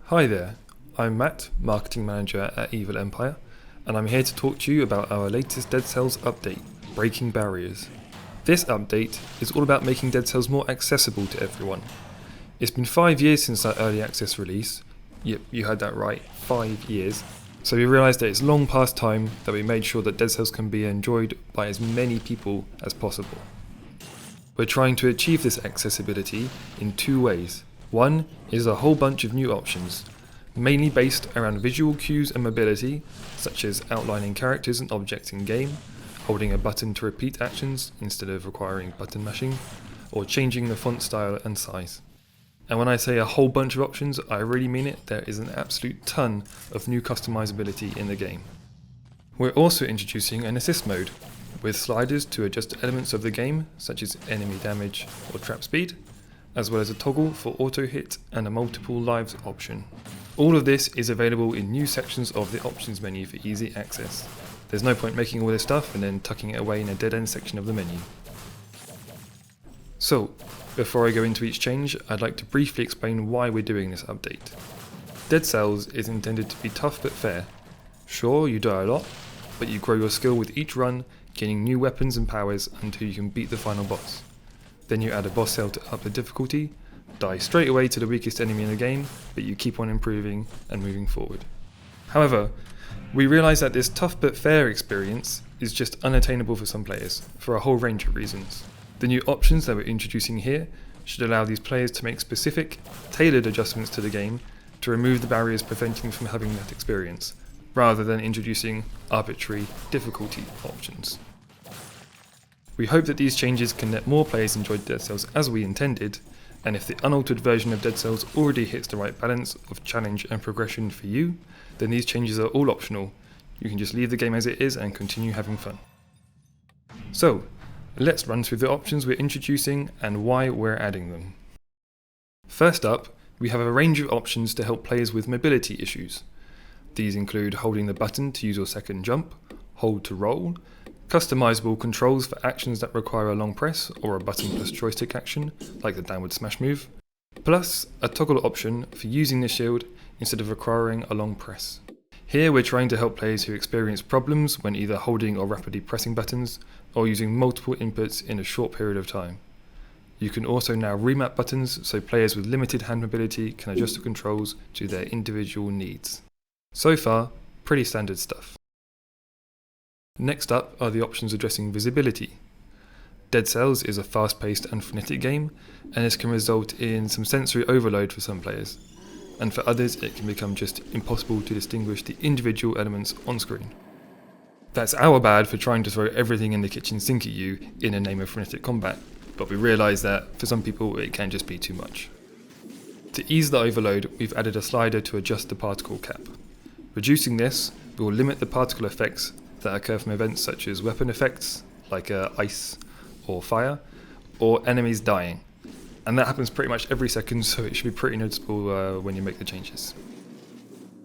Hi there, I'm Matt, Marketing Manager at Evil Empire, and I'm here to talk to you about our latest Dead Cells update, Breaking Barriers. This update is all about making Dead Cells more accessible to everyone. It's been 5 years since that early access release. Yep, you heard that right, 5 years. So we realised that it's long past time that we made sure that Dead Cells can be enjoyed by as many people as possible. We're trying to achieve this accessibility in 2 ways. One is a whole bunch of new options, mainly based around visual cues and mobility, such as outlining characters and objects in game, holding a button to repeat actions instead of requiring button mashing, or changing the font style and size. And when I say a whole bunch of options, I really mean it. There is an absolute ton of new customizability in the game. We're also introducing an assist mode, with sliders to adjust elements of the game, such as enemy damage or trap speed, as well as a toggle for auto hit and a multiple lives option. All of this is available in new sections of the options menu for easy access. There's no point making all this stuff and then tucking it away in a dead end section of the menu. So, before I go into each change, I'd like to briefly explain why we're doing this update. Dead Cells is intended to be tough but fair. Sure, you die a lot, but you grow your skill with each run, gaining new weapons and powers until you can beat the final boss. Then you add a boss cell to up the difficulty, die straight away to the weakest enemy in the game, but you keep on improving and moving forward. However, we realise that this tough but fair experience is just unattainable for some players, for a whole range of reasons. The new options that we're introducing here should allow these players to make specific, tailored adjustments to the game to remove the barriers preventing from having that experience, rather than introducing arbitrary difficulty options. We hope that these changes can let more players enjoy Dead Cells as we intended, and if the unaltered version of Dead Cells already hits the right balance of challenge and progression for you, then these changes are all optional. You can just leave the game as it is and continue having fun. So, let's run through the options we're introducing and why we're adding them. First up, we have a range of options to help players with mobility issues. These include holding the button to use your second jump, hold to roll, customizable controls for actions that require a long press or a button plus joystick action, like the downward smash move, plus a toggle option for using the shield instead of requiring a long press. Here we're trying to help players who experience problems when either holding or rapidly pressing buttons, or using multiple inputs in a short period of time. You can also now remap buttons so players with limited hand mobility can adjust the controls to their individual needs. So far, pretty standard stuff. Next up are the options addressing visibility. Dead Cells is a fast-paced and frenetic game, and this can result in some sensory overload for some players, and for others it can become just impossible to distinguish the individual elements on screen. That's our bad for trying to throw everything in the kitchen sink at you in the name of frenetic combat, but we realise that for some people it can just be too much. To ease the overload, we've added a slider to adjust the particle cap. Reducing this will limit the particle effects that occur from events such as weapon effects, like ice or fire, or enemies dying. And that happens pretty much every second, so it should be pretty noticeable when you make the changes.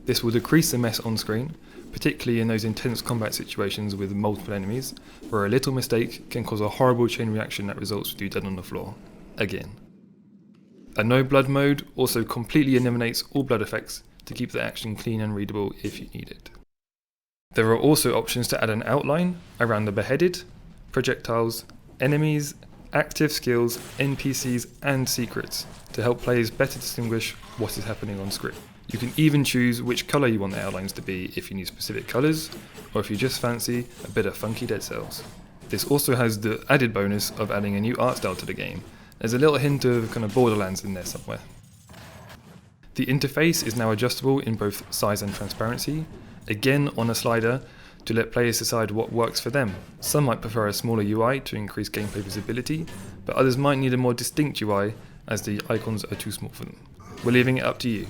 This will decrease the mess on screen, particularly in those intense combat situations with multiple enemies, where a little mistake can cause a horrible chain reaction that results with you dead on the floor, again. A no blood mode also completely eliminates all blood effects to keep the action clean and readable if you need it. There are also options to add an outline around the beheaded, projectiles, enemies, active skills, NPCs and secrets to help players better distinguish what is happening on screen. You can even choose which colour you want the outlines to be if you need specific colours, or if you just fancy a bit of funky Dead Cells. This also has the added bonus of adding a new art style to the game. There's a little hint of kind of Borderlands in there somewhere. The interface is now adjustable in both size and transparency, again on a slider to let players decide what works for them. Some might prefer a smaller UI to increase gameplay visibility, but others might need a more distinct UI as the icons are too small for them. We're leaving it up to you.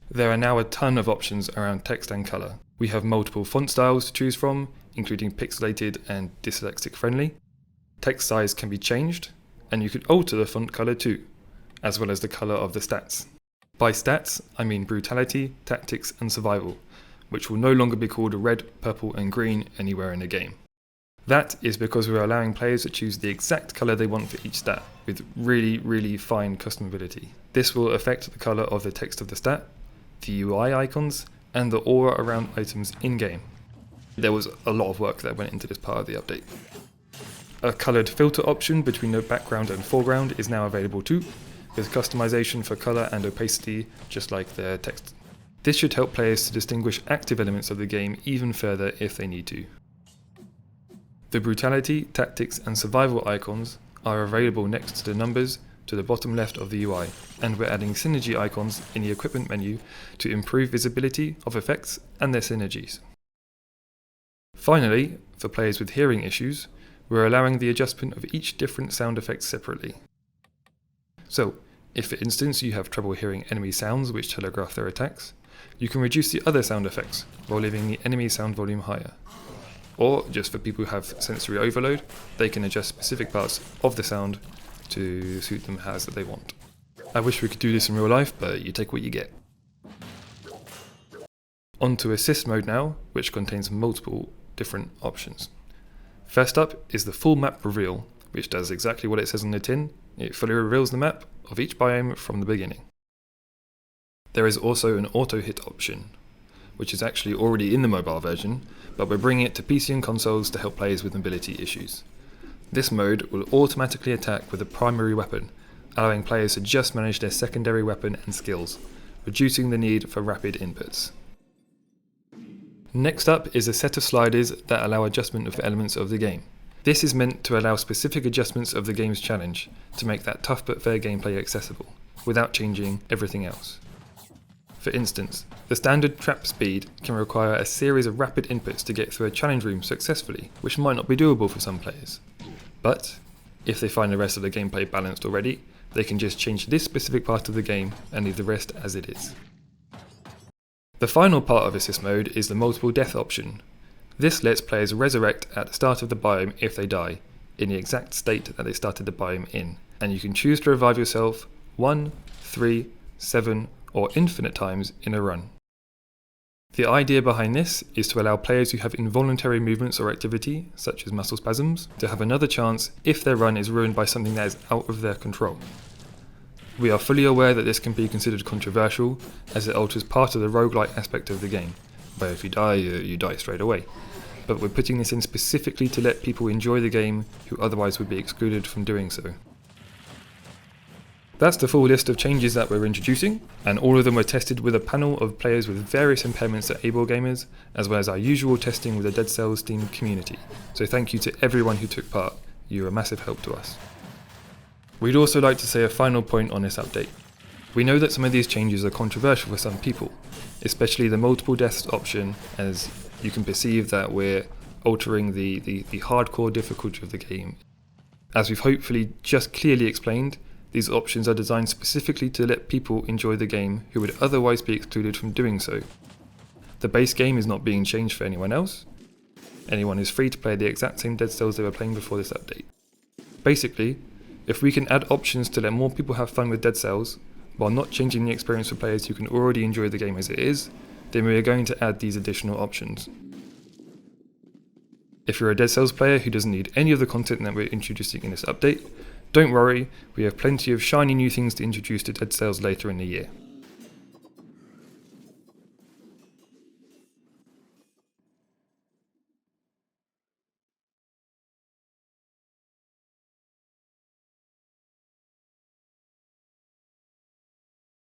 There are now a ton of options around text and colour. We have multiple font styles to choose from, including pixelated and dyslexic friendly. Text size can be changed, and you can alter the font colour too, as well as the colour of the stats. By stats, I mean brutality, tactics and survival, which will no longer be called red, purple and green anywhere in the game. That is because we're allowing players to choose the exact colour they want for each stat, with really fine customability. This will affect the colour of the text of the stat, the UI icons, and the aura around items in-game. There was a lot of work that went into this part of the update. A coloured filter option between the background and foreground is now available too, with customization for colour and opacity just like the text. This should help players to distinguish active elements of the game even further if they need to. The brutality, tactics and survival icons are available next to the numbers to the bottom left of the UI, and we're adding synergy icons in the equipment menu to improve visibility of effects and their synergies. Finally, for players with hearing issues, we're allowing the adjustment of each different sound effect separately. So, if for instance you have trouble hearing enemy sounds which telegraph their attacks, you can reduce the other sound effects while leaving the enemy sound volume higher. Or, just for people who have sensory overload, they can adjust specific parts of the sound to suit them as they want. I wish we could do this in real life, but you take what you get. On to assist mode now, which contains multiple different options. First up is the full map reveal, which does exactly what it says on the tin. It fully reveals the map of each biome from the beginning. There is also an auto hit option, which is actually already in the mobile version, but we're bringing it to PC and consoles to help players with mobility issues. This mode will automatically attack with a primary weapon, allowing players to just manage their secondary weapon and skills, reducing the need for rapid inputs. Next up is a set of sliders that allow adjustment of elements of the game. This is meant to allow specific adjustments of the game's challenge to make that tough but fair gameplay accessible, without changing everything else. For instance, the standard trap speed can require a series of rapid inputs to get through a challenge room successfully, which might not be doable for some players. But, if they find the rest of the gameplay balanced already, they can just change this specific part of the game and leave the rest as it is. The final part of assist mode is the multiple death option. This lets players resurrect at the start of the biome if they die, in the exact state that they started the biome in, and you can choose to revive yourself 1, 3, 7, or infinite times in a run. The idea behind this is to allow players who have involuntary movements or activity, such as muscle spasms, to have another chance if their run is ruined by something that is out of their control. We are fully aware that this can be considered controversial, as it alters part of the roguelike aspect of the game, where if you die, you die straight away. But we're putting this in specifically to let people enjoy the game who otherwise would be excluded from doing so. That's the full list of changes that we're introducing, and all of them were tested with a panel of players with various impairments that able gamers, as well as our usual testing with the Dead Cells Steam community. So thank you to everyone who took part, you're a massive help to us. We'd also like to say a final point on this update. We know that some of these changes are controversial for some people, especially the multiple deaths option, as you can perceive that we're altering the hardcore difficulty of the game. As we've hopefully just clearly explained, these options are designed specifically to let people enjoy the game who would otherwise be excluded from doing so. The base game is not being changed for anyone else. Anyone is free to play the exact same Dead Cells they were playing before this update. Basically, if we can add options to let more people have fun with Dead Cells, while not changing the experience for players who can already enjoy the game as it is, then we are going to add these additional options. If you're a Dead Cells player who doesn't need any of the content that we're introducing in this update, don't worry, we have plenty of shiny new things to introduce to Dead Cells later in the year.